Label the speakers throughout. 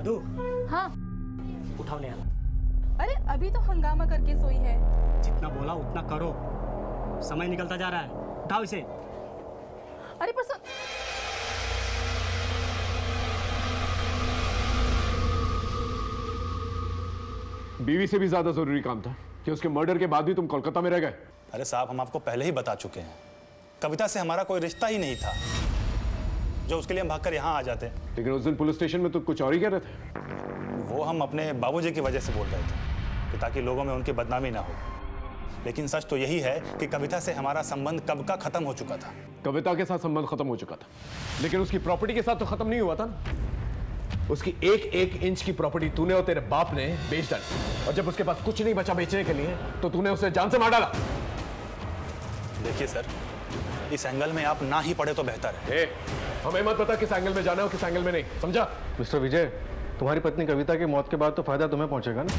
Speaker 1: मधु,
Speaker 2: हाँ।
Speaker 1: उठाओ नेहा।
Speaker 2: अरे अभी तो हंगामा करके सोई है।
Speaker 1: जितना बोला उतना करो, समय निकलता जा रहा है। उठाओ इसे।
Speaker 2: अरे पर
Speaker 3: बीवी से भी ज्यादा जरूरी काम था कि उसके मर्डर के बाद भी तुम कोलकाता में रह गए।
Speaker 4: अरे साहब, हम आपको पहले ही बता चुके हैं, कविता से हमारा कोई रिश्ता ही नहीं था जो उसके लिए हम भागकर यहाँ आ जाते।
Speaker 3: लेकिन उस दिन पुलिस स्टेशन में तो कुछ और ही कह रहे थे।
Speaker 4: वो हम अपने बाबूजी की वजह से बोल रहे थे कि ताकि लोगों में उनकी बदनामी ना हो। लेकिन सच तो यही है कि कविता से हमारा संबंध कब का खत्म हो चुका था।
Speaker 3: कविता के साथ संबंध खत्म हो चुका था, लेकिन उसकी प्रॉपर्टी के साथ तो खत्म नहीं हुआ था ना। उसकी एक एक इंच की प्रॉपर्टी तूने और तेरे बाप ने बेच डाली, और जब उसके पास कुछ नहीं बचा बेचने के लिए तो तूने उसे जान से मार डाला।
Speaker 4: देखिए सर, इस एंगल में आप ना ही पढ़े तो बेहतर है।
Speaker 3: हमें मत पता किस एंगल में जाना है और किस एंगल में नहीं, समझा?
Speaker 5: मिस्टर विजय, तुम्हारी पत्नी कविता की मौत के बाद तो फायदा तुम्हें पहुंचेगा ना।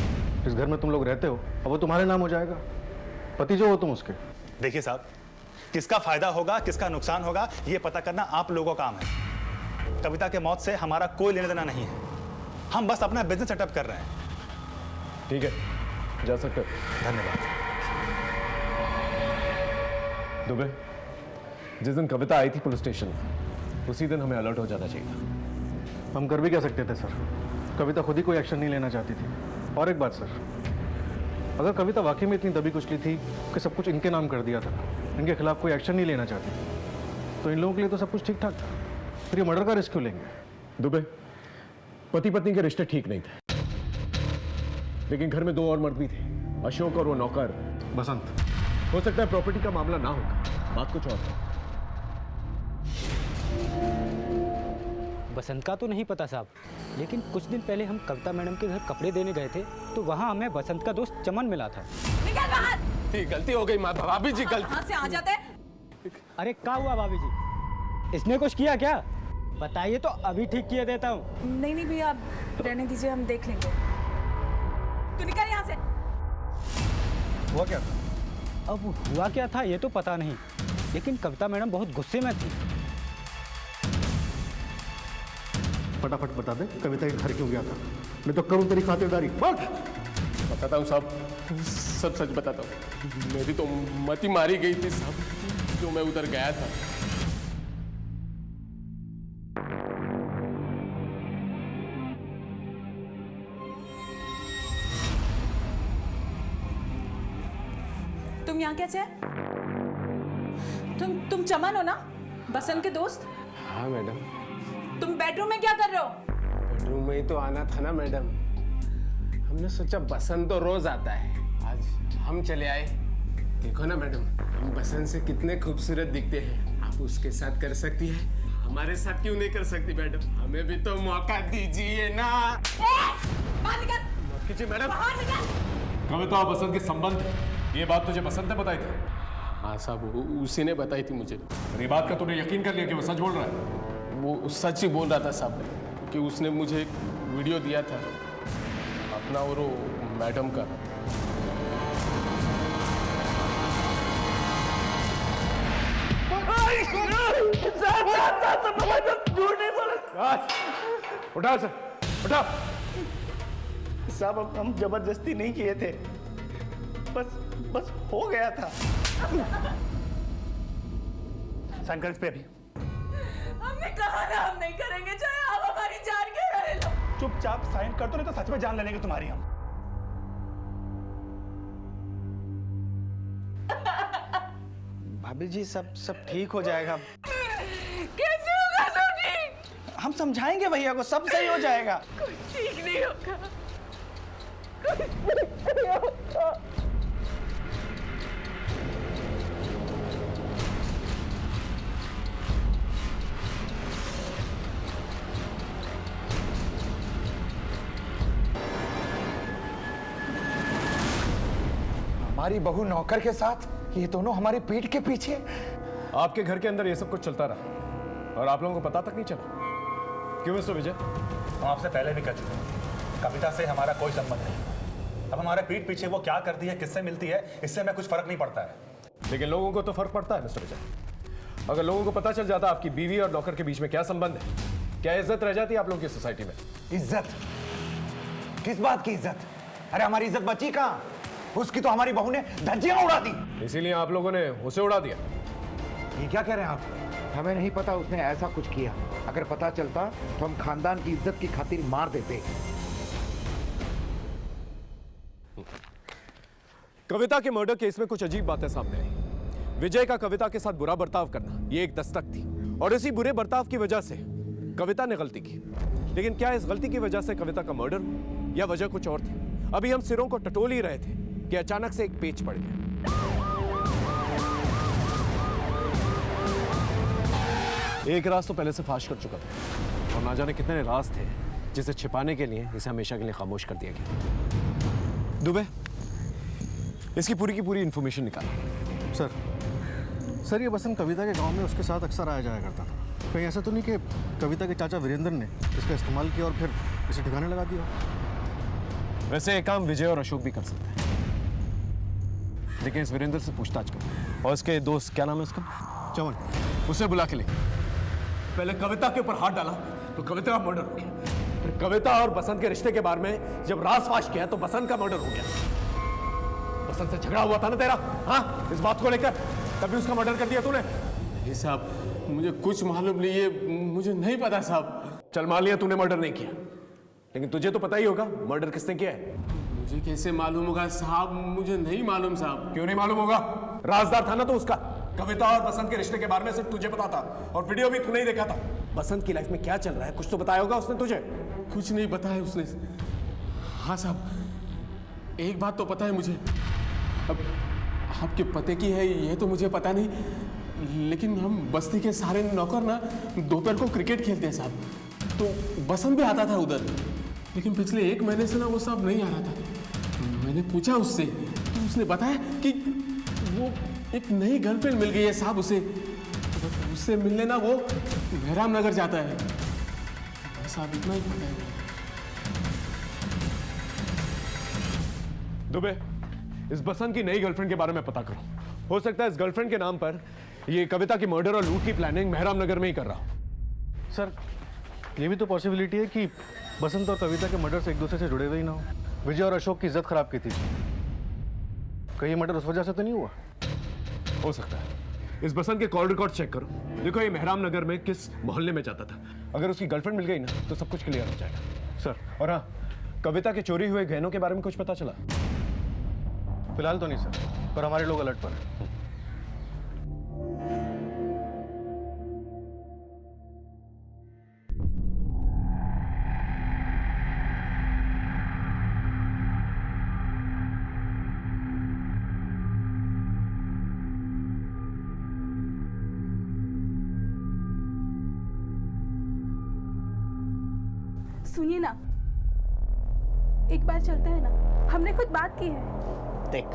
Speaker 5: इस घर में तुम लोग रहते हो, अब वो तुम्हारे नाम हो जाएगा, पति जो हो तुम उसके।
Speaker 4: देखिए साहब, किसका फायदा होगा किसका नुकसान होगा ये पता करना आप लोगों का काम है। कविता के मौत से हमारा कोई लेना देना नहीं है, हम बस अपना बिजनेस सेटअप कर रहे हैं।
Speaker 3: ठीक है, जा सकते हो।
Speaker 4: धन्यवाद।
Speaker 3: दुबे, जिस दिन कविता आई थी पुलिस स्टेशन, उसी दिन हमें अलर्ट हो जाना चाहिए।
Speaker 5: हम कर भी क्या सकते थे सर, कविता खुद ही कोई एक्शन नहीं लेना चाहती थी। और एक बात सर, अगर कविता वाकई में इतनी दबी कुचली थी कि सब कुछ इनके नाम कर दिया था, इनके खिलाफ कोई एक्शन नहीं लेना चाहती, तो इन लोगों के लिए तो सब कुछ ठीक ठाक था, फिर ये मर्डर का रिस्क क्यों लेंगे?
Speaker 3: दुबे, पति पत्नी के रिश्ते ठीक नहीं थे, लेकिन घर में दो और मर्द भी थे, अशोक और वो नौकर
Speaker 5: बसंत।
Speaker 3: हो सकता है प्रॉपर्टी का मामला ना होगा, बात कुछ और है।
Speaker 1: बसंत का तो नहीं पता साहब, लेकिन कुछ दिन पहले हम कविता मैडम के घर कपड़े देने गए थे तो वहाँ हमें बसंत का दोस्त चमन मिला था।
Speaker 2: निकल बाहर।
Speaker 3: गलती हो गई भाभी जी, गलती।
Speaker 2: कहाँ से आ जाते?
Speaker 1: अरे क्या हुआ भाभी जी, इसने कुछ किया क्या? बताइए तो अभी ठीक किए देता हूँ।
Speaker 2: नहीं नहीं भैया, आप रहने दीजिए, हम देख लेंगे। तू निकल यहाँ से।
Speaker 5: हुआ क्या था?
Speaker 1: अब हुआ क्या था ये तो पता नहीं, लेकिन कविता मैडम बहुत गुस्से में थी।
Speaker 5: फटाफट बता दे कविता के घर क्यों गया था, मैं तो करूँ तेरी खातिरदारी।
Speaker 3: बताता हूँ साहब, सब सच बताता हूँ। मेरी तो मती मारी गई थी साहब, जो मैं उधर गया था।
Speaker 2: तुम यहाँ कैसे है? तुम चमन हो ना, बसंत के दोस्त?
Speaker 6: हाँ मैडम।
Speaker 2: तुम बेडरूम में क्या कर रहे हो?
Speaker 6: बेडरूम में ही तो आना था ना मैडम, हमने सोचा बसंत तो रोज आता है, आज हम चले आए। देखो ना मैडम, हम बसंत से कितने खूबसूरत दिखते हैं, आप उसके साथ कर सकती हैं, हमारे साथ क्यों नहीं कर सकती मैडम? हमें भी तो मौका दीजिए ना।
Speaker 2: बाहर निकल।
Speaker 3: मत कीजिए मैडम।
Speaker 2: बाहर निकल।
Speaker 3: कविता और बसंत के संबंध, ये बात तुझे बसंत ने बताई थी?
Speaker 6: हाँ साहब, उसी ने बताई थी मुझे।
Speaker 3: ये बात का तूने यकीन कर लिया कि वो सच बोल रहा है?
Speaker 6: वो सच ही बोल रहा था साहब, कि उसने मुझे एक वीडियो दिया था अपना और वो मैडम का।
Speaker 3: उठा सर, उठा।
Speaker 7: साहब हम जबरदस्ती नहीं किए थे, बस हो गया था। साइन कर इस पे अभी।
Speaker 2: हमने कहा ना हम नहीं करेंगे, चाहे आप हमारी जान के रहे लो।
Speaker 7: चुपचाप साइन कर दो, नहीं तो सच में जान ले लेंगे तुम्हारी हम। भाभी जी, सब ठीक हो जाएगा।
Speaker 2: कैसे होगा सब ठीक?
Speaker 7: हम समझाएंगे भैया को, सब सही हो जाएगा।
Speaker 2: कुछ ठीक नहीं होगा।
Speaker 7: हमारी बहू नौकर के साथ, ये दोनों हमारी पीठ के पीछे।
Speaker 3: आपके घर के अंदर ये सब कुछ चलता रहा और आप लोगों को पता तक नहीं चला, क्यों मिस्टर विजय?
Speaker 4: हम आपसे पहले भी कह चुके हैं, कविता से हमारा कोई संबंध नहीं। अब हमारे पीठ पीछे वो क्या करती है, किससे मिलती है, इससे हमें कुछ फर्क नहीं पड़ता है।
Speaker 3: लेकिन लोगों को तो फर्क पड़ता है मिस्टर विजय। अगर लोगों को पता चल जाता आपकी बीवी और नौकर के बीच में क्या संबंध है, क्या इज्जत रह जाती है आप लोगों की सोसाइटी में?
Speaker 7: इज्जत
Speaker 8: किस बात की इज्जत? अरे हमारी इज्जत बची कहाँ? उसकी तो हमारी बहू ने धज्जियां उड़ा दी।
Speaker 3: इसीलिए आप लोगों ने उसे उड़ा दिया।
Speaker 8: ये क्या कह रहे हैं आप?
Speaker 9: हमें नहीं पता उसने ऐसा कुछ किया। अगर पता चलता तो हम खानदान की इज्जत की खातिर मार देते।
Speaker 3: कविता के मर्डर केस में कुछ अजीब बातें सामने आई। विजय का कविता के साथ बुरा बर्ताव करना ये एक दस्तक थी, और इसी बुरे बर्ताव की वजह से कविता ने गलती की। लेकिन क्या इस गलती की वजह से कविता का मर्डर हुआ या वजह कुछ और थी? अभी हम सिरों को टटोल ही रहे थे कि अचानक से एक पेच पड़ गया। एक राज तो पहले से फाश कर चुका था, और ना जाने कितने राज थे जिसे छिपाने के लिए इसे हमेशा के लिए खामोश कर दिया गया। दुबे, इसकी पूरी की पूरी इंफॉर्मेशन निकाल।
Speaker 5: सर ये बसंत कविता के गांव में उसके साथ अक्सर आया जाया करता था। कहीं ऐसा तो नहीं कि कविता के चाचा वीरेंद्र ने इसका इस्तेमाल किया और फिर इसे ठिकाने लगा दिया?
Speaker 3: वैसे एक काम विजय और अशोक भी कर सकते हैं, लेकिन इस वीरेंद्र से पूछताछ करो। और इसके दोस्त, क्या नाम है उसका?
Speaker 5: चवन।
Speaker 3: उसे बुला के ले। पहले कविता के ऊपर हाथ डाला तो कविता का मर्डर हो गया, फिर कविता और बसंत के रिश्ते के बारे में जब राज फाश किया तो बसंत का मर्डर हो गया। बसंत से झगड़ा हुआ था ना तेरा, हाँ, इस बात को लेकर, तभी उसका मर्डर कर दिया तूने।
Speaker 6: नहीं साहब, मुझे कुछ मालूम नहीं, ये मुझे नहीं पता साहब।
Speaker 3: चल मान लिया तूने मर्डर नहीं किया, लेकिन तुझे तो पता ही होगा मर्डर किसने किया है।
Speaker 6: मुझे कैसे मालूम होगा साहब? मुझे नहीं मालूम साहब।
Speaker 3: क्यों नहीं मालूम होगा? राजदार था ना तो उसका। कविता और बसंत के रिश्ते के बारे में सिर्फ तुझे पता था, और वीडियो भी तूने ही देखा था। बसंत की लाइफ में क्या चल रहा है कुछ तो बताया होगा उसने तुझे।
Speaker 6: कुछ नहीं बताया उसने। हाँ साहब, एक बात तो पता है मुझे। अब आपके पते की है ये तो मुझे पता नहीं, लेकिन हम बस्ती के सारे नौकर ना दोपहर को क्रिकेट खेलते हैं साहब, तो बसंत भी आता था उधर। लेकिन पिछले 1 महीने से ना वो साहब नहीं आ रहा था। मैंने पूछा उससे तो उसने बताया कि वो एक नई गर्लफ्रेंड मिल गई है साहब उसे। तो उससे मिलने ना वो मेहराम नगर जाता है साहब, इतना ही पता है।
Speaker 3: दुबे, इस बसंत की नई गर्लफ्रेंड के बारे में पता करो। हो सकता है इस गर्लफ्रेंड के नाम पर ये कविता की मर्डर और लूट की प्लानिंग मेहराम नगर में ही कर रहा हो।
Speaker 5: सर ये भी तो पॉसिबिलिटी है कि बसंत और कविता के मर्डर से एक दूसरे से जुड़े हुए ही ना हो। विजय और अशोक की इज्जत खराब की थी, कहीं मर्डर उस वजह से तो नहीं हुआ?
Speaker 3: हो सकता है। इस बसंत के कॉल रिकॉर्ड चेक करो, देखो ये मेहराम नगर में किस मोहल्ले में जाता था। अगर उसकी गर्लफ्रेंड मिल गई ना तो सब कुछ क्लियर हो जाएगा।
Speaker 5: सर
Speaker 3: और हाँ, कविता के चोरी हुए गहनों के बारे में कुछ पता चला?
Speaker 5: फिलहाल तो नहीं सर, पर हमारे लोग अलर्ट पर हैं।
Speaker 2: सुनिए ना, एक बार चलते हैं ना, हमने खुद बात की है।
Speaker 1: देख,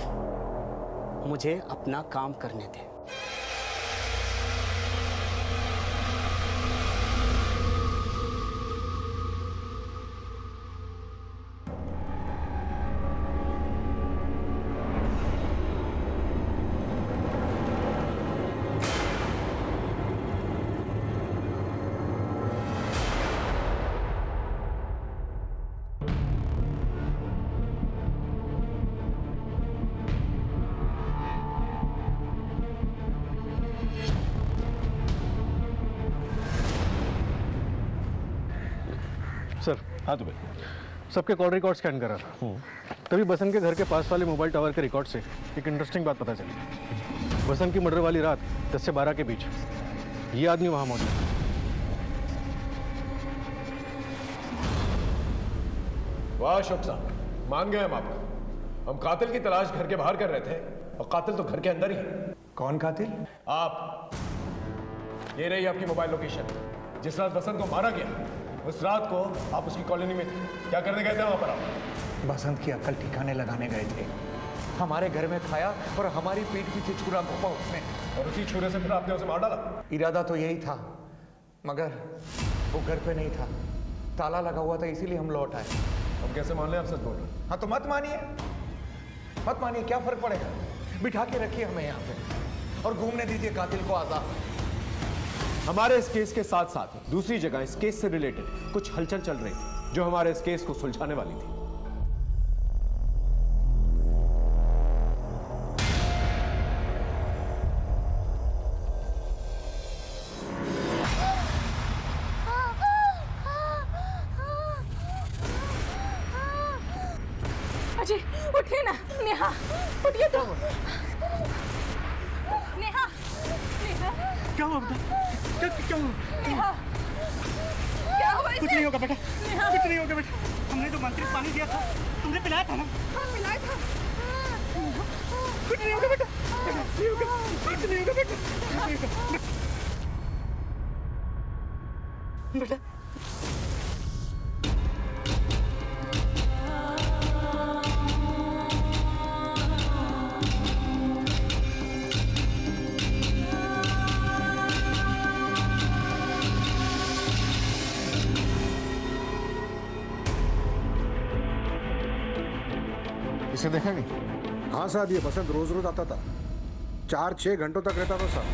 Speaker 1: मुझे अपना काम करने दे।
Speaker 5: सर
Speaker 3: हाँ दुबे,
Speaker 5: सबके कॉल रिकॉर्ड स्कैन करा था, तभी बसंत के घर के पास वाले मोबाइल टावर के रिकॉर्ड से एक इंटरेस्टिंग बात पता चली। बसंत की मर्डर वाली रात 10 से 12 के बीच ये आदमी वहां मौजूद था।
Speaker 3: वाह अशोक साहब, मान गए हम आपका। हम कातिल की तलाश घर के बाहर कर रहे थे और कातिल तो घर के अंदर ही है।
Speaker 8: कौन कातिल?
Speaker 3: आप। ये रही आपकी मोबाइल लोकेशन। जिस रात बसंत को मारा गया उस रात को आप उसकी कॉलोनी में थे। क्या करने गए थे वहां पर आप?
Speaker 8: बसंत की अक्ल ठिकाने लगाने गए थे। हमारे घर में खाया और हमारी पीठ पीछे छुरा घोंपा उसने,
Speaker 3: और उसी छुरे से फिर आपने उसे मार डाला?
Speaker 8: इरादा तो यही था, मगर वो घर पे नहीं था, ताला लगा हुआ था, इसीलिए हम लौट आए।
Speaker 3: हम कैसे मान लें आप सच बोल रहे हैं?
Speaker 8: हाँ तो मत मानिए, मत मानिए, क्या फर्क पड़ेगा? बिठा के रखिए हमें यहाँ पे और घूमने दीजिए कातिल को आजाद।
Speaker 3: हमारे इस केस के साथ साथ दूसरी जगह इस केस से रिलेटेड कुछ हलचल चल रही थी जो हमारे इस केस को सुलझाने वाली थी।
Speaker 2: उठिए ना नेहा, उठिए तो। नेहा, नेहा,
Speaker 4: क्या हुआ बेटा? क्या हुआ?
Speaker 2: नेहा, क्या हुआ
Speaker 4: कुछ नहीं होगा बेटा, कुछ नहीं होगा बेटा। हमने जो मंत्री पानी दिया था तुमने पिलाया था ना?
Speaker 2: हाँ मिलाया था।
Speaker 4: कुछ नहीं होगा बेटा, कुछ नहीं होगा, कुछ नहीं होगा बेटा, कुछ नहीं होगा बेटा।
Speaker 8: इसे देखा नहीं?
Speaker 10: हाँ साहब, ये बसंत रोज रोज आता था, 4-6 घंटों तक रहता था साहब।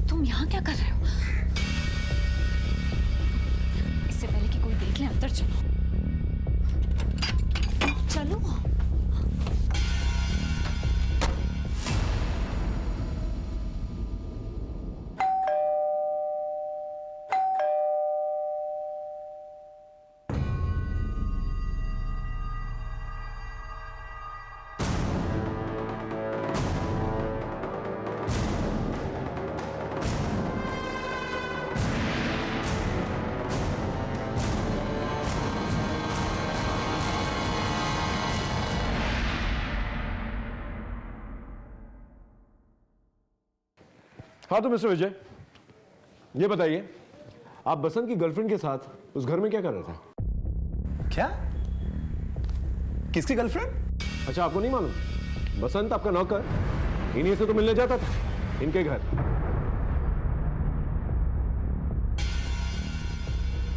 Speaker 11: तुम यहाँ क्या कर रहे हो? इससे पहले कि कोई देख ले अंदर चलो। चलो।
Speaker 3: हाँ तो मिस्टर विजय, ये बताइए आप बसंत की गर्लफ्रेंड के साथ उस घर में क्या कर रहे थे?
Speaker 4: क्या? किसकी गर्लफ्रेंड?
Speaker 3: अच्छा, आपको नहीं मालूम? बसंत आपका नौकर इन्हीं से तो मिलने जाता था इनके घर।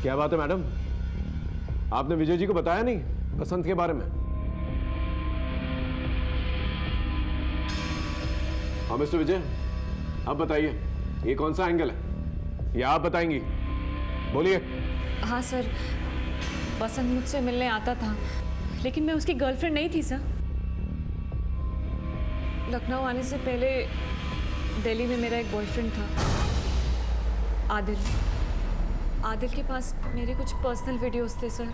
Speaker 3: क्या बात है मैडम, आपने विजय जी को बताया नहीं बसंत के बारे में? हाँ मिस्टर विजय, अब बताइए ये कौन सा एंगल है, या आप बताएंगी? बोलिए।
Speaker 11: हाँ सर, बसंत मुझसे मिलने आता था, लेकिन मैं उसकी गर्लफ्रेंड नहीं थी सर। लखनऊ आने से पहले दिल्ली में मेरा एक बॉयफ्रेंड था, आदिल। आदिल के पास मेरे कुछ पर्सनल वीडियोस थे सर।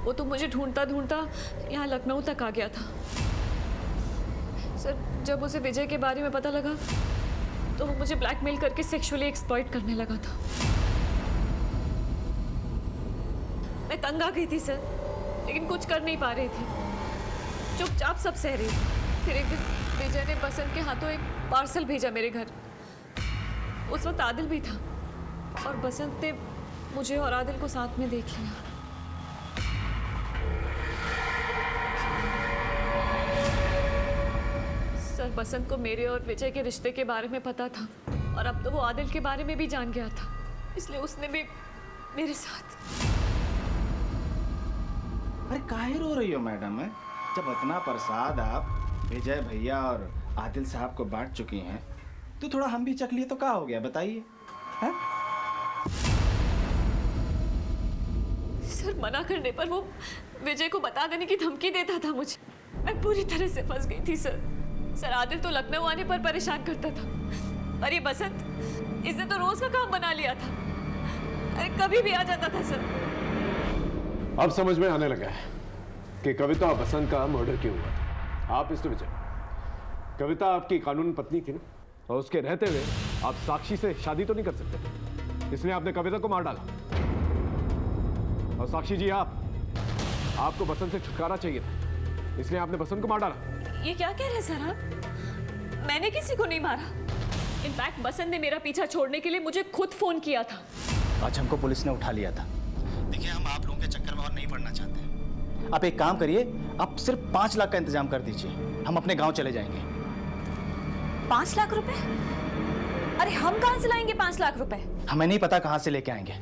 Speaker 11: वो तो मुझे ढूंढता ढूंढता यहाँ लखनऊ तक आ गया था सर। जब उसे विजय के बारे में पता लगा तो वो मुझे ब्लैकमेल करके सेक्सुअली एक्सप्लॉइट करने लगा था। मैं तंग आ गई थी सर, लेकिन कुछ कर नहीं पा रही थी, चुपचाप सब सह रही थी। फिर एक दिन विजय ने बसंत के हाथों एक पार्सल भेजा मेरे घर। उस वक्त आदिल भी था और बसंत ने मुझे और आदिल को साथ में देख लिया। सर, बसंत को मेरे और विजय के रिश्ते के बारे में पता था और अब तो वो आदिल के बारे में भी जान गया था, इसलिए उसने भी मेरे साथ।
Speaker 7: अरे काहे रो रही हो मैडम? है जब इतना प्रसाद आप विजय भैया और आदिल साहब को बांट चुकी हैं तो थोड़ा हम भी चख लिए तो क्या हो गया, बताइए। हैं?
Speaker 11: सर, मना करने पर वो विजय को बता देने की धमकी देता था मुझे। मैं पूरी तरह से फंस गई थी सर। सर, आदिल तो लखनऊ आने पर परेशान करता था, पर ये बसंत, इसने तो रोज का काम बना लिया था। अरे कभी भी आ जाता था सर।
Speaker 3: अब समझ में आने लगा है कि कविता और बसंत का मर्डर क्यों हुआ था। आप मिस्टर विजय, कविता आपकी कानूनी पत्नी थी ना, और उसके रहते हुए आप साक्षी से शादी तो नहीं कर सकते, इसलिए आपने कविता को मार डाला। और साक्षी जी, आपको बसंत से छुटकारा चाहिए था, इसलिए आपने बसंत को मार डाला।
Speaker 11: ये क्या कह रहे हैं सर आप? मैंने किसी को नहीं मारा। इनफैक्ट बसंत ने मेरा पीछा छोड़ने के लिए मुझे खुद फोन किया था।
Speaker 7: आज हमको पुलिस ने उठा लिया था। देखिए, हम आप लोगों के चक्कर में और नहीं पड़ना चाहते। आप एक काम करिए, आप सिर्फ 5 लाख का इंतजाम कर दीजिए, हम अपने गांव चले जाएंगे।
Speaker 11: 5 लाख रुपए? अरे हम कहां से लाएंगे 5 लाख रुपए?
Speaker 7: हमें नहीं पता कहां से लेके आएंगे,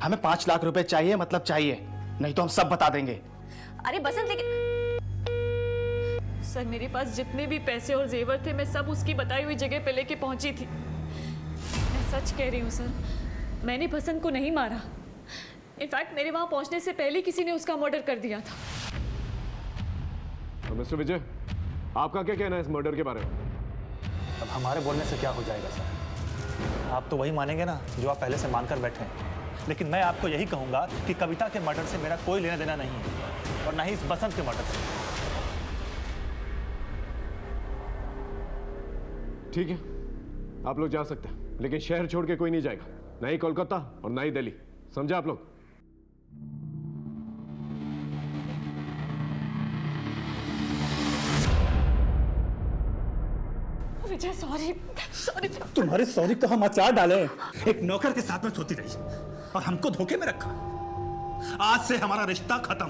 Speaker 7: हमें 5 लाख रुपए चाहिए, मतलब चाहिए, नहीं तो हम सब बता देंगे।
Speaker 11: अरे बसंत, लेकिन सर, मेरे पास जितने भी पैसे और जेवर थे मैं सब उसकी बताई हुई जगह पे लेके पहुंची थी। मैं सच कह रही हूँ सर, मैंने बसंत को नहीं मारा। इनफैक्ट मेरे वहां पहुंचने से पहले किसी ने उसका मर्डर कर दिया था।
Speaker 3: तो मिस्टर विजय, आपका क्या कहना है इस मर्डर के बारे में?
Speaker 4: अब हमारे बोलने से क्या हो जाएगा सर? आप तो वही मानेंगे ना जो आप पहले से मानकर बैठे हैं। लेकिन मैं आपको यही कहूंगा कि कविता के मर्डर से मेरा कोई लेना देना नहीं है, और ना ही इस बसंत के मर्डर से।
Speaker 3: ठीक है, आप लोग जा सकते हैं, लेकिन शहर छोड़ के कोई नहीं जाएगा, ना ही कोलकाता और ना ही दिल्ली, समझा आप लोग?
Speaker 11: विजय सॉरी सॉरी।
Speaker 4: तुम्हारे सॉरी तो हम अचार डाले। एक नौकर के साथ में सोती रही और हमको धोखे में रखा। आज से हमारा रिश्ता खत्म।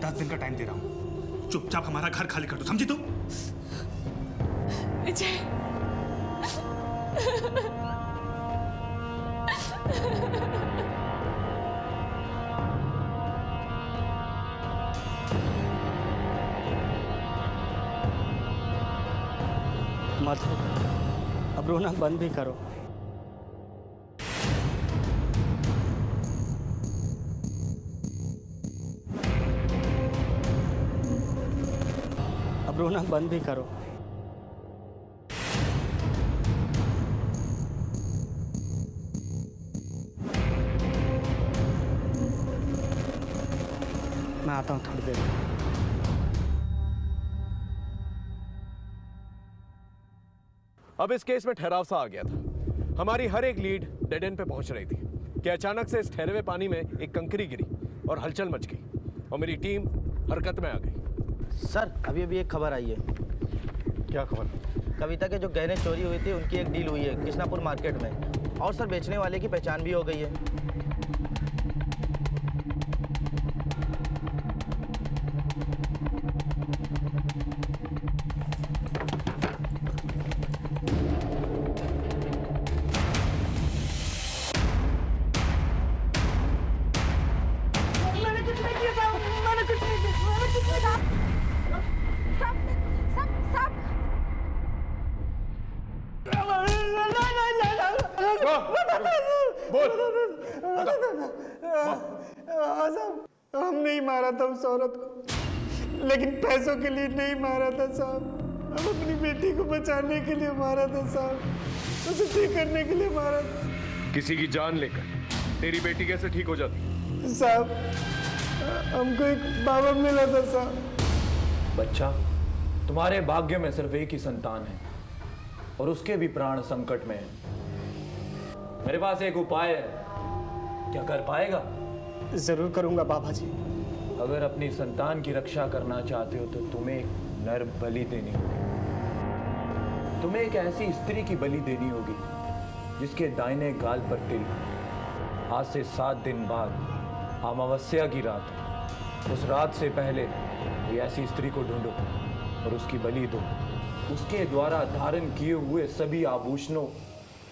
Speaker 4: 10 दिन का टाइम दे रहा हूं, चुपचाप हमारा घर खाली कर दो, समझी तुम?
Speaker 11: विजय
Speaker 1: माधव, अब रोना बंद भी करो। अब रोना बंद भी करो। मैं आता हूँ थोड़ी देर में।
Speaker 3: अब इस केस में ठहराव सा आ गया था। हमारी हर एक लीड डेड एंड पे पहुंच रही थी कि अचानक से इस ठहरे हुए पानी में एक कंकरी गिरी और हलचल मच गई और मेरी टीम हरकत में आ गई।
Speaker 12: सर अभी अभी एक खबर आई है।
Speaker 5: क्या खबर?
Speaker 12: कविता के जो गहने चोरी हुए थे उनकी एक डील हुई है कृष्णापुर मार्केट में, और सर बेचने वाले की पहचान भी हो गई है।
Speaker 13: हम नहीं मारा था उस औरत को, लेकिन पैसों के लिए नहीं मारा था साहब। हम अपनी बेटी को बचाने के लिए मारा था साहब, उसे ठीक करने के लिए मारा था।
Speaker 3: किसी की जान लेकर तेरी बेटी कैसे ठीक हो जाती?
Speaker 13: साहब हमको एक बाबा मिला था साहब।
Speaker 14: बच्चा, तुम्हारे भाग्य में सिर्फ एक ही संतान है और उसके भी प्राण संकट में है। मेरे पास एक उपाय है, क्या कर पाएगा?
Speaker 13: जरूर करूंगा बाबा जी।
Speaker 14: अगर अपनी संतान की रक्षा करना चाहते हो तो तुम्हें एक नर बलि देनी होगी। तुम्हें एक ऐसी स्त्री की बलि देनी होगी जिसके दाहिने गाल पर तिल। आज से 7 दिन बाद अमावस्या की रात है। उस रात से पहले कोई ऐसी स्त्री को ढूंढो और उसकी बलि दो। उसके द्वारा धारण किए हुए सभी आभूषणों,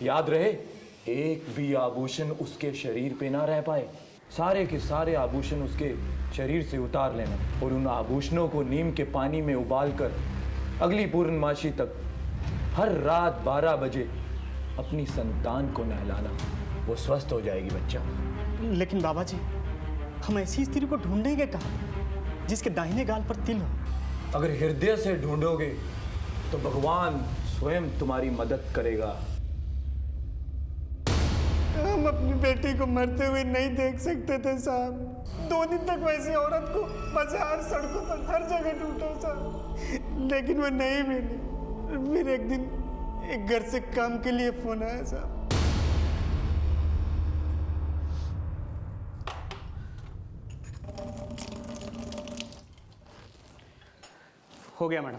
Speaker 14: याद रहे एक भी आभूषण उसके शरीर पे ना रह पाए। सारे के सारे आभूषण उसके शरीर से उतार लेना और उन आभूषणों को नीम के पानी में उबालकर अगली पूर्णमासी तक हर रात 12 बजे अपनी संतान को नहलाना। वो स्वस्थ हो जाएगी बच्चा।
Speaker 13: लेकिन बाबा जी, हम ऐसी स्त्री को ढूंढेंगे कहाँ जिसके दाहिने गाल पर तिल हो?
Speaker 14: अगर हृदय से ढूंढोगे तो भगवान स्वयं तुम्हारी मदद करेगा।
Speaker 13: हम अपनी बेटी को मरते हुए नहीं देख सकते थे साहब। 2 दिन तक वैसी औरत को बाजार, सड़कों पर हर जगह ढूंढा साहब, लेकिन वो नहीं मिली। फिर एक दिन एक घर से काम के लिए फोन आया साहब।
Speaker 1: हो गया मैडम।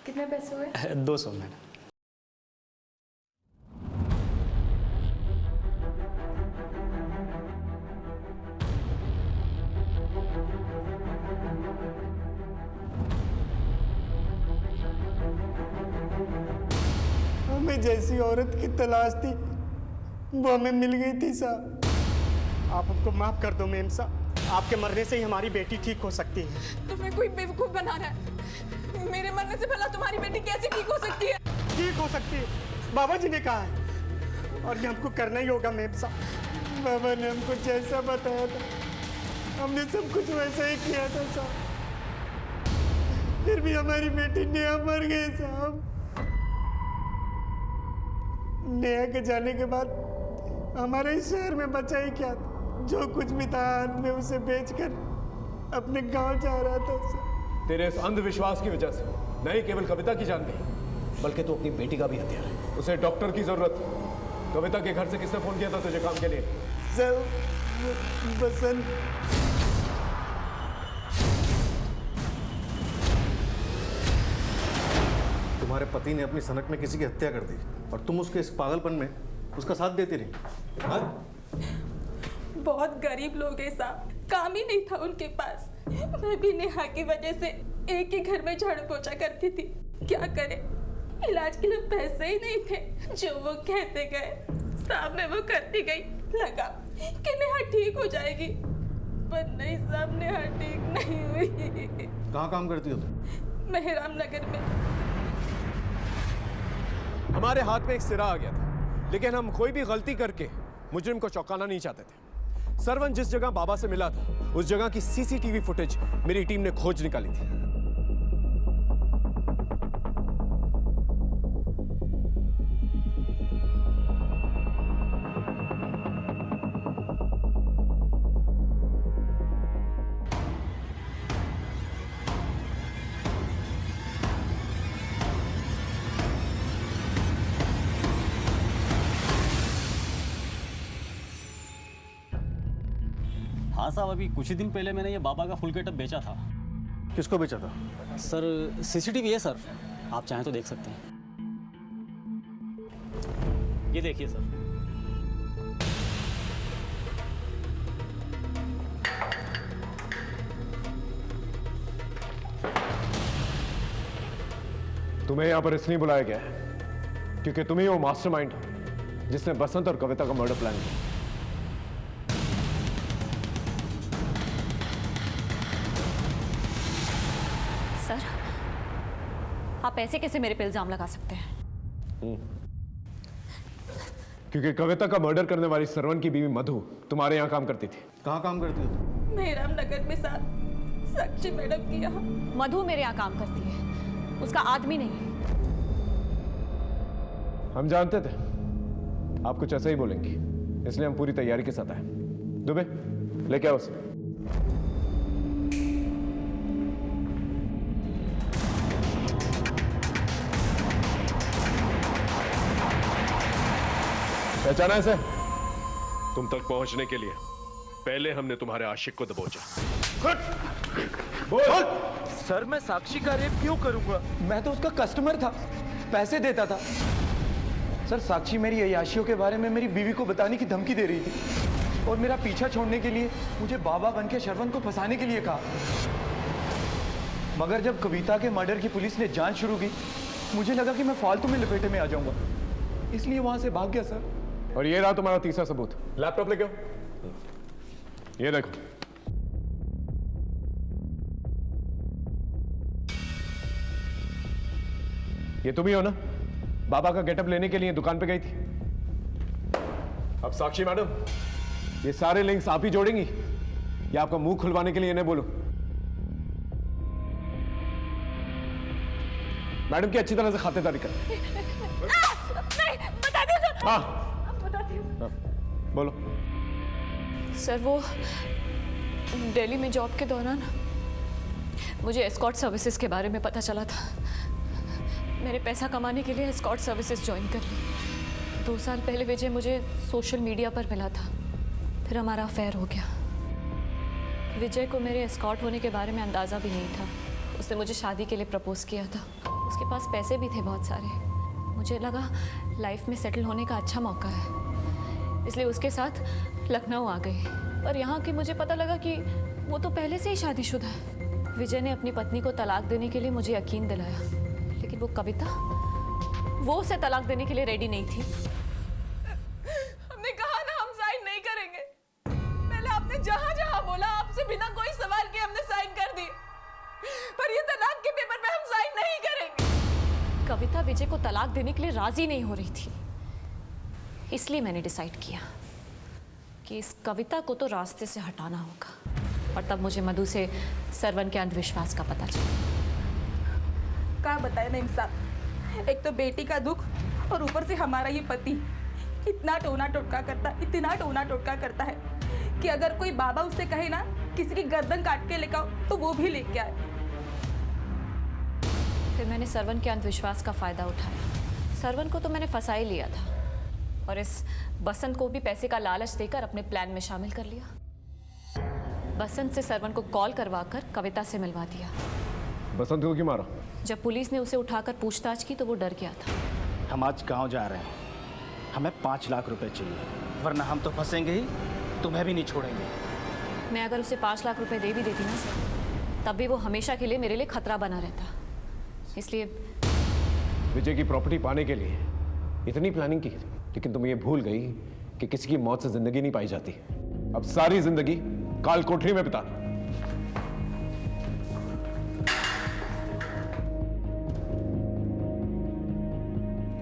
Speaker 11: कितने पैसे हुए?
Speaker 1: 200 मैडम।
Speaker 13: हमें जैसी औरत की तलाश थी वो हमें मिल गई थी साहब। आप हमको माफ कर दो मेम साहब, आपके मरने से ही हमारी बेटी ठीक हो सकती है।
Speaker 11: तुम्हें कोई बेवकूफ बना रहा है। मेरे मरने से भला तुम्हारी बेटी कैसे ठीक हो सकती है?
Speaker 13: ठीक हो सकती है, बाबा जी ने कहा है, और ये हमको करना ही होगा मेम साहब। बाबा ने हमको जैसा बताया था हमने सब कुछ वैसा ही किया था साहब। फिर भी हमारी बेटी नेहा मर गई साहब। नेहा के जाने के बाद हमारे इस शहर में बचा ही क्या था? जो कुछ भी था मैं उसे बेचकर अपने गांव जा रहा था सर।
Speaker 3: तेरे इस अंधविश्वास की वजह से नहीं केवल कविता की जान गई, बल्कि तू अपनी बेटी का भी हत्या है। उसे डॉक्टर की जरूरत है। कविता के घर से किसने फोन किया था तुझे काम के लिए?
Speaker 13: सर, बसंत।
Speaker 5: तुम्हारे पति ने अपनी सनक में किसी की हत्या कर दी और तुम उसके इस पागलपन में उसका साथ देती रही। हाँ?
Speaker 2: बहुत गरीब लोग हैं साहब, काम ही नहीं था उनके पास। मैं भी नेहा की वजह से एक ही घर में झाड़ू पोछा करती थी। क्या करे, इलाज के लिए पैसे ही नहीं थे। जो वो कहते गए साहब मैं वो करती गई। लगा कि नेहा ठीक हो जाएगी, पर नहीं साहब, नेहा ठीक नहीं हुई।
Speaker 5: कहाँ काम करती हो तुम?
Speaker 2: मेहराम नगर में।
Speaker 3: हमारे हाथ में एक सिरा आ गया था, लेकिन हम कोई भी गलती करके मुजरिम को चौंकाना नहीं चाहते थे। सरवन जिस जगह बाबा से मिला था उस जगह की सीसीटीवी फुटेज मेरी टीम ने खोज निकाली थी।
Speaker 15: हाँ साहब, अभी कुछ ही दिन पहले मैंने ये बाबा का फुल गेटअप बेचा था।
Speaker 5: किसको बेचा था?
Speaker 15: सर सीसीटीवी है सर, आप चाहें तो देख सकते हैं। ये देखिए सर।
Speaker 3: तुम्हें यहां पर इसलिए बुलाया गया है क्योंकि तुम ही वो मास्टरमाइंड हो जिसने बसंत और कविता का मर्डर प्लान किया।
Speaker 11: सर, आप ऐसे कैसे मेरे पे इल्जाम लगा सकते हैं?
Speaker 3: क्योंकि कविता का मर्डर करने वाली सरवन की बीवी मधु तुम्हारे यहाँ काम करती थी।
Speaker 5: कहाँ काम करती हो तुम?
Speaker 2: मेहराम नगर में साहब, साक्षी मैडम की यहाँ।
Speaker 11: मधु मेरे यहाँ काम करती है, उसका आदमी नहीं।
Speaker 3: हम जानते थे आप कुछ ऐसा ही बोलेंगी, इसलिए हम पूरी तैयारी के साथ आए। दुबे लेके आओ उसे। पहचाना इसे? तुम तक पहुंचने के लिए पहले हमने तुम्हारे आशिक को दबोचा।
Speaker 16: बोल। सर, मैं साक्षी का रेप क्यों करूंगा? मैं तो उसका कस्टमर था, पैसे देता था। सर, साक्षी मेरी अय्याशियों के बारे में मेरी बीवी को बताने की धमकी दे रही थी और मेरा पीछा छोड़ने के लिए मुझे बाबा बनके शरवण को फंसाने के लिए कहा। मगर जब कविता के मर्डर की पुलिस ने जांच शुरू की, मुझे लगा कि मैं फालतू में लपेटे में आ जाऊंगा, इसलिए वहां से भाग गया सर।
Speaker 3: और ये रहा तुम्हारा तीसरा सबूत। लैपटॉप लेके आओ। ये देखो, ये तुम ही हो ना बाबा का गेटअप लेने के लिए दुकान पे गई थी? अब साक्षी मैडम, ये सारे लिंक्स आप ही जोड़ेंगी या आपका मुंह खुलवाने के लिए इन्हें बोलो? मैडम की अच्छी तरह से खातेदारी कर।
Speaker 11: बता दो सर।
Speaker 3: हाँ,
Speaker 11: बताती हूँ।
Speaker 3: बोलो।
Speaker 11: सर, वो दिल्ली में जॉब के दौरान मुझे एस्कॉर्ट सर्विसेज के बारे में पता चला था। मैंने पैसा कमाने के लिए एस्कॉर्ट सर्विसेज ज्वाइन कर ली। 2 साल पहले विजय मुझे सोशल मीडिया पर मिला था, फिर हमारा अफेयर हो गया। विजय को मेरे एस्कॉर्ट होने के बारे में अंदाज़ा भी नहीं था। उसने मुझे शादी के लिए प्रपोज किया था। उसके पास पैसे भी थे बहुत सारे। मुझे लगा लाइफ में सेटल होने का अच्छा मौका है, इसलिए उसके साथ लखनऊ आ गई। पर यहाँ की मुझे पता लगा कि वो तो पहले से ही शादीशुदा है। विजय ने अपनी पत्नी को तलाक देने के लिए मुझे यकीन दिलाया, लेकिन वो कविता, वो उसे तलाक देने के लिए रेडी नहीं थी।
Speaker 2: हमने कहा ना हम साइन नहीं करेंगे। पहले आपने जहां जहां बोला आपसे बिना कोई सवाल किए हमने साइन कर दिए, पर ये तलाक के पेपर पे हम साइन नहीं करेंगे।
Speaker 11: कविता विजय को तलाक देने के लिए राजी नहीं हो रही थी, इसलिए मैंने डिसाइड किया कि इस कविता को तो रास्ते से हटाना होगा। और तब मुझे मधु से सरवन के अंधविश्वास का पता चला।
Speaker 2: क्या बताए ना इंसाफ, एक तो बेटी का दुख और ऊपर से हमारा ये पति। इतना टोना टोटका करता है कि अगर कोई बाबा उससे कहे ना किसी की गर्दन काट के लेकर आओ तो वो भी लेके आए।
Speaker 11: फिर मैंने सरवन के अंधविश्वास का फायदा उठाया। सरवन को तो मैंने फंसा ही लिया था और इस बसंत को भी पैसे का लालच देकर अपने प्लान में शामिल कर लिया। बसंत से सरवन को कॉल करवाकर कविता से मिलवा दिया।
Speaker 3: बसंत को क्यों मारा?
Speaker 11: जब पुलिस ने उसे उठाकर पूछताछ की तो वो डर गया था।
Speaker 7: हम आज गांव जा रहे हैं, हमें 5 लाख रुपए चाहिए, वरना हम तो फंसेंगे ही, तुम्हें भी नहीं छोड़ेंगे।
Speaker 11: मैं अगर उसे 5 लाख रुपए दे भी देती ना सर, तब भी वो हमेशा के लिए मेरे लिए खतरा बना रहता। इसलिए
Speaker 3: विजय की प्रॉपर्टी पाने के लिए इतनी प्लानिंग की, लेकिन तुम ये भूल गई कि किसी की मौत से जिंदगी नहीं पाई जाती। अब सारी जिंदगी काल कोठरी में बिताना।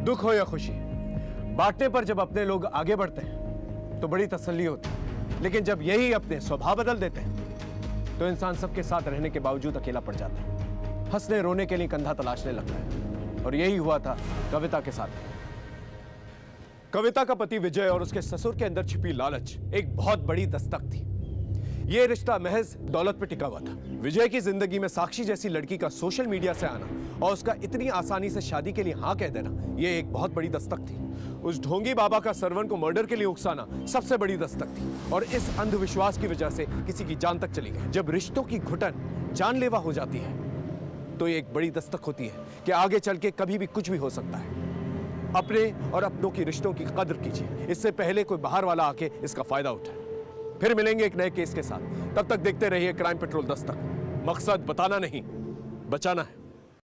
Speaker 3: दुख हो या खुशी, बांटने पर जब अपने लोग आगे बढ़ते हैं तो बड़ी तसल्ली होती है, लेकिन जब यही अपने स्वभाव बदल देते हैं तो इंसान सबके साथ रहने के बावजूद अकेला पड़ जाता है, हंसने रोने के लिए कंधा तलाशने लगता है। और यही हुआ था कविता के साथ। कविता का पति विजय और उसके ससुर के अंदर छिपी लालच एक बहुत बड़ी दस्तक थी। यह रिश्ता महज दौलत पर टिका हुआ था। विजय की जिंदगी में साक्षी जैसी लड़की का सोशल मीडिया से आना और उसका इतनी आसानी से शादी के लिए हाँ कह देना, यह एक बहुत बड़ी दस्तक थी। उस ढोंगी बाबा का सरवन को मर्डर के लिए उकसाना सबसे बड़ी दस्तक थी, और इस अंधविश्वास की वजह से किसी की जान तक चली गई। जब रिश्तों की घुटन जानलेवा हो जाती है तो ये एक बड़ी दस्तक होती है कि आगे चल के कभी भी कुछ भी हो सकता है। अपने और अपनों की रिश्तों की कदर कीजिए, इससे पहले कोई बाहर वाला आके इसका फायदा उठाए। फिर मिलेंगे एक नए केस के साथ, तब तक देखते रहिए क्राइम पेट्रोल दस्तक। मकसद बताना नहीं, बचाना है।